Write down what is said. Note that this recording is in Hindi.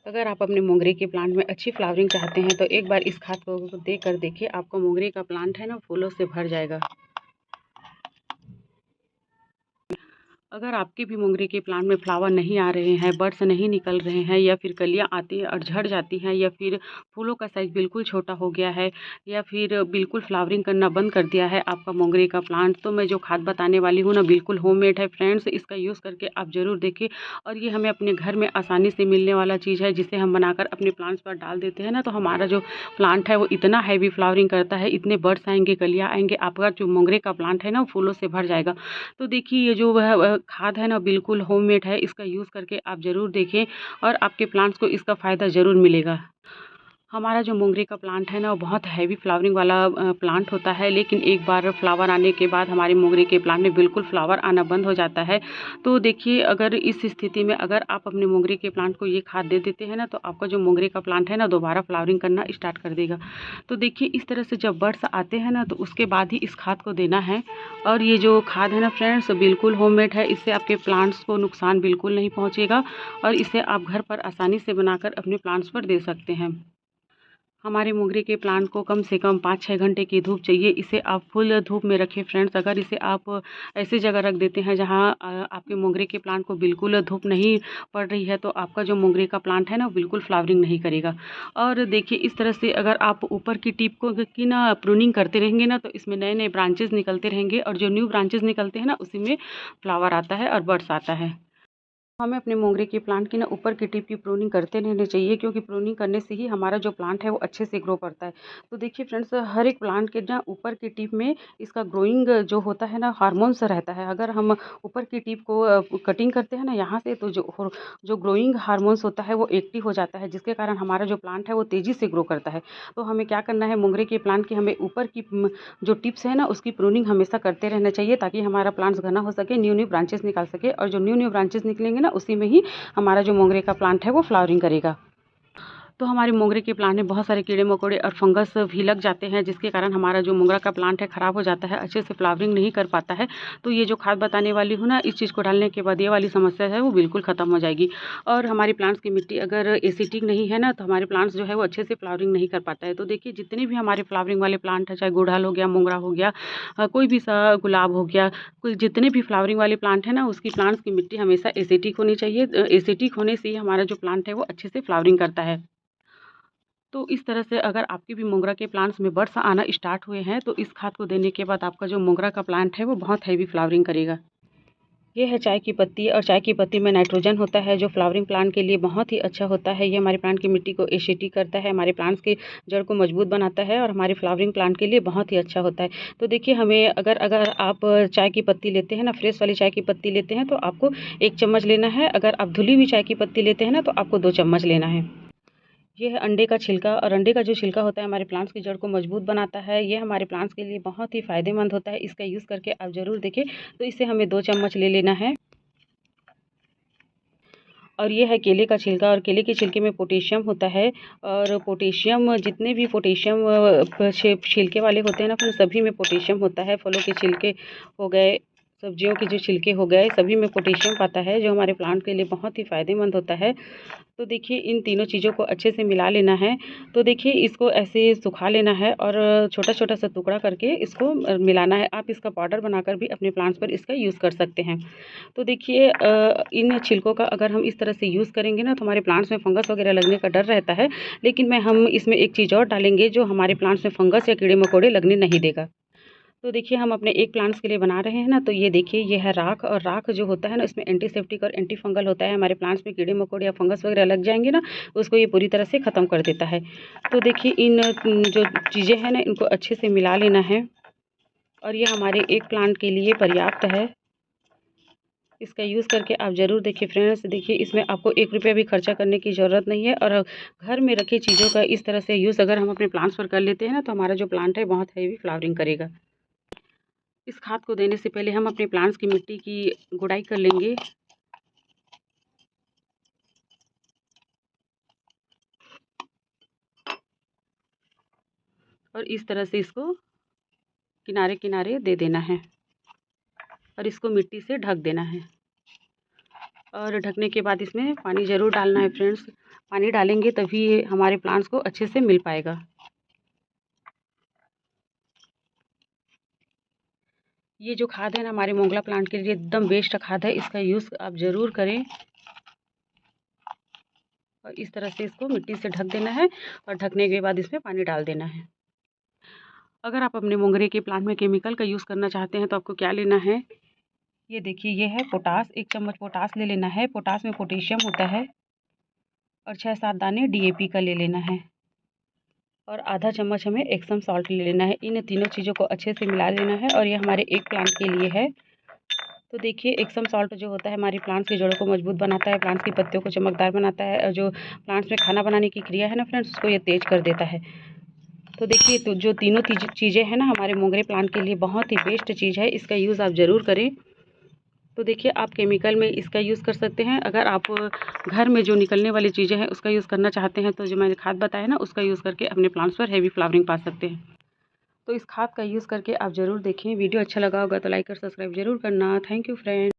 अगर आप अपने मोंगरे के प्लांट में अच्छी फ्लावरिंग चाहते हैं तो एक बार इस खाद को दे कर देखिए, आपका मोंगरे का प्लांट है ना फूलों से भर जाएगा। अगर आपके भी मोंगरे के प्लांट में फ्लावर नहीं आ रहे हैं, बड्स नहीं निकल रहे हैं, या फिर कलियां आती हैं और झड़ जाती हैं, या फिर फूलों का साइज़ बिल्कुल छोटा हो गया है, या फिर बिल्कुल फ्लावरिंग करना बंद कर दिया है आपका मोंगरे का प्लांट, तो मैं जो खाद बताने वाली हूँ ना बिल्कुल होममेड है फ्रेंड्स। इसका यूज़ करके आप ज़रूर देखें। और ये हमें अपने घर में आसानी से मिलने वाला चीज़ है, जिसे हम बनाकर अपने प्लांट्स पर डाल देते हैं ना, तो हमारा जो प्लांट है वो इतना हैवी फ्लावरिंग करता है, इतने बड्स आएंगे, कलियाँ आएंगे, आपका जो मोंगरे का प्लांट है ना वो फूलों से भर जाएगा। तो देखिए ये जो वह खाद है ना बिल्कुल होममेड है, इसका यूज़ करके आप ज़रूर देखें और आपके प्लांट्स को इसका फ़ायदा ज़रूर मिलेगा। हमारा जो मोंगरे का प्लांट है ना वो बहुत हैवी फ्लावरिंग वाला प्लांट होता है, लेकिन एक बार फ्लावर आने के बाद हमारे मोंगरे के प्लांट में बिल्कुल फ्लावर आना बंद हो जाता है। तो देखिए अगर इस स्थिति में अगर आप अपने मोंगरे के प्लांट को ये खाद दे देते हैं ना, तो आपका जो मोंगरे का प्लांट है ना दोबारा फ्लावरिंग करना स्टार्ट कर देगा। तो देखिए इस तरह से जब बर्ड्स आते हैं ना तो उसके बाद ही इस खाद को देना है। और ये जो खाद है ना फ्रेंड्स बिल्कुल होममेड है, इससे आपके प्लांट्स को नुकसान बिल्कुल नहीं पहुँचेगा और इसे आप घर पर आसानी से बनाकर अपने प्लांट्स पर दे सकते हैं। हमारे मोंगरे के प्लांट को कम से कम 5-6 घंटे की धूप चाहिए। इसे आप फुल धूप में रखें फ्रेंड्स। अगर इसे आप ऐसी जगह रख देते हैं जहां आपके मोंगरे के प्लांट को बिल्कुल धूप नहीं पड़ रही है, तो आपका जो मोंगरे का प्लांट है ना वो बिल्कुल फ्लावरिंग नहीं करेगा। और देखिए इस तरह से अगर आप ऊपर की टिप को की ना प्रूनिंग करते रहेंगे ना, तो इसमें नए नए ब्रांचेस निकलते रहेंगे और जो न्यू ब्रांचेस निकलते हैं ना उसी में फ्लावर आता है और बड्स आता है। हमें अपने मोंगरे के प्लांट की ना ऊपर की टिप की प्रूनिंग करते रहने चाहिए, क्योंकि प्रूनिंग करने से ही हमारा जो प्लांट है वो अच्छे से ग्रो करता है। तो देखिए फ्रेंड्स हर एक प्लांट के ना ऊपर की टिप में इसका ग्रोइंग जो होता है ना हार्मोन्स रहता है। अगर हम ऊपर की टिप को कटिंग करते हैं ना यहाँ से, तो जो ग्रोइंग हार्मोन्स होता है वो एक्टिव हो जाता है, जिसके कारण हमारा जो प्लांट है वो तेज़ी से ग्रो करता है। तो हमें क्या करना है, मोंगरे के प्लांट की हमें ऊपर की जो टिप्स है ना उसकी प्रूनिंग हमेशा करते रहना चाहिए, ताकि हमारा प्लांट्स घना हो सके, न्यू न्यू ब्रांचेस निकाल सके, और जो न्यू न्यू ब्रांचेस निकलेंगे ना उसी में ही हमारा जो मोंगरे का प्लांट है वो फ्लावरिंग करेगा। तो हमारे मोंगरे के प्लांट में बहुत सारे कीड़े मकोड़े और फंगस भी लग जाते हैं, जिसके कारण हमारा जो मोंगरा का प्लांट है ख़राब हो जाता है, अच्छे से फ्लावरिंग नहीं कर पाता है। तो ये जो खाद बताने वाली हूँ ना, इस चीज़ को डालने के बाद ये वाली समस्या है वो बिल्कुल ख़त्म हो जाएगी। और हमारे प्लांट्स की मिट्टी अगर एसिडिक नहीं है ना, तो हमारे प्लांट्स जो है वो अच्छे से फ्लावरिंग नहीं कर पाता है। तो देखिए जितने भी हमारे फ्लावरिंग वाले प्लांट हैं, चाहे गुड़हल हो गया, मोंगरा हो गया, कोई भी सा गुलाब हो गया, कोई जितने भी फ्लावरिंग वाले प्लांट हैं ना, उसकी प्लांट्स की मिट्टी हमेशा एसिडिक होनी चाहिए। एसिडिक होने से ही हमारा जो प्लांट है वो अच्छे से फ्लावरिंग करता है। तो इस तरह से अगर आपके भी मोंगरा के प्लांट्स में बड्स आना स्टार्ट हुए हैं, तो इस खाद को देने के बाद आपका जो मोंगरा का प्लांट है वो बहुत हैवी फ्लावरिंग करेगा। ये है चाय की पत्ती, और चाय की पत्ती में नाइट्रोजन होता है जो फ्लावरिंग प्लांट के लिए बहुत ही अच्छा होता है। ये हमारे प्लांट की मिट्टी को एसिडिक करता है, हमारे प्लांट्स की जड़ को मजबूत बनाता है, और हमारे फ्लावरिंग प्लांट के लिए बहुत ही अच्छा होता है। तो देखिए हमें अगर अगर आप चाय की पत्ती लेते हैं ना, फ्रेश वाली चाय की पत्ती लेते हैं, तो आपको 1 चम्मच लेना है। अगर आप धुली हुई चाय की पत्ती लेते हैं ना, तो आपको 2 चम्मच लेना है। ये है अंडे का छिलका, और अंडे का जो छिलका होता है हमारे प्लांट्स की जड़ को मजबूत बनाता है। ये हमारे प्लांट्स के लिए बहुत ही फ़ायदेमंद होता है। इसका यूज़ करके आप ज़रूर देखें। तो इसे हमें 2 चम्मच ले लेना है। और ये है केले का छिलका, और केले के छिलके में पोटेशियम होता है। और पोटेशियम जितने भी पोटेशियम छिलके वाले होते हैं ना, फिर सभी में पोटेशियम होता है। फलों के छिलके हो गए, सब्जियों के जो छिलके हो गए, सभी में पोटेशियम पाता है, जो हमारे प्लांट के लिए बहुत ही फ़ायदेमंद होता है। तो देखिए इन तीनों चीज़ों को अच्छे से मिला लेना है। तो देखिए इसको ऐसे सुखा लेना है, और छोटा-छोटा सा टुकड़ा करके इसको मिलाना है। आप इसका पाउडर बनाकर भी अपने प्लांट्स पर इसका यूज़ कर सकते हैं। तो देखिए इन छिलकों का अगर हम इस तरह से यूज़ करेंगे ना, तो हमारे प्लांट्स में फंगस वगैरह लगने का डर रहता है। लेकिन हम इसमें एक चीज़ और डालेंगे जो हमारे प्लांट्स में फंगस या कीड़े मकोड़े लगने नहीं देगा। तो देखिए हम अपने एक प्लांट्स के लिए बना रहे हैं ना, तो ये देखिए ये है राख, और राख जो होता है ना इसमें एंटीसेप्टिक और एंटी फंगल होता है। हमारे प्लांट्स में कीड़े मकोड़े या फंगस वगैरह लग जाएंगे ना, उसको ये पूरी तरह से ख़त्म कर देता है। तो देखिए इन जो चीज़ें हैं ना इनको अच्छे से मिला लेना है, और ये हमारे एक प्लांट के लिए पर्याप्त है। इसका यूज़ करके आप ज़रूर देखिए फ्रेंड्स। देखिए इसमें आपको 1 रुपया भी खर्चा करने की ज़रूरत नहीं है, और घर में रखी चीज़ों का इस तरह से यूज़ अगर हम अपने प्लांट्स पर कर लेते हैं ना, तो हमारा जो प्लांट है बहुत हैवी फ्लावरिंग करेगा। इस खाद को देने से पहले हम अपने प्लांट्स की मिट्टी की गुड़ाई कर लेंगे। और इस तरह से इसको किनारे किनारे दे देना है, और इसको मिट्टी से ढक देना है। और ढकने के बाद इसमें पानी ज़रूर डालना है फ्रेंड्स। पानी डालेंगे तभी ये हमारे प्लांट्स को अच्छे से मिल पाएगा। ये जो खाद है ना हमारे मोंगरा प्लांट के लिए एकदम बेस्ट खाद है, इसका यूज़ आप ज़रूर करें। और इस तरह से इसको मिट्टी से ढक देना है और ढकने के बाद इसमें पानी डाल देना है। अगर आप अपने मोंगरे के प्लांट में केमिकल का यूज़ करना चाहते हैं तो आपको क्या लेना है, ये देखिए ये है पोटास। 1 चम्मच पोटास ले लेना है। पोटास में पोटेशियम होता है। और 6-7 दाने DAP का ले लेना है। और आधा चम्मच हमें एक्सम सॉल्ट ले लेना है। इन तीनों चीज़ों को अच्छे से मिला लेना है और ये हमारे एक प्लांट के लिए है। तो देखिए एक्सम सॉल्ट जो होता है हमारे प्लांट्स की जड़ों को मजबूत बनाता है, प्लांट्स की पत्तियों को चमकदार बनाता है और जो प्लांट्स में खाना बनाने की क्रिया है ना फ्रेंड्स, उसको ये तेज कर देता है। तो देखिए तो जो तीनों चीज़ें हैं ना हमारे मोंगरे प्लांट के लिए बहुत ही बेस्ट चीज़ है, इसका यूज़ आप ज़रूर करें। तो देखिए आप केमिकल में इसका यूज़ कर सकते हैं। अगर आप घर में जो निकलने वाली चीज़ें हैं उसका यूज़ करना चाहते हैं तो जो मैंने खाद बताया ना उसका यूज़ करके अपने प्लांट्स पर हैवी फ्लावरिंग पा सकते हैं। तो इस खाद का यूज़ करके आप ज़रूर देखें। वीडियो अच्छा लगा होगा तो लाइक और सब्सक्राइब ज़रूर करना। Thank you friend.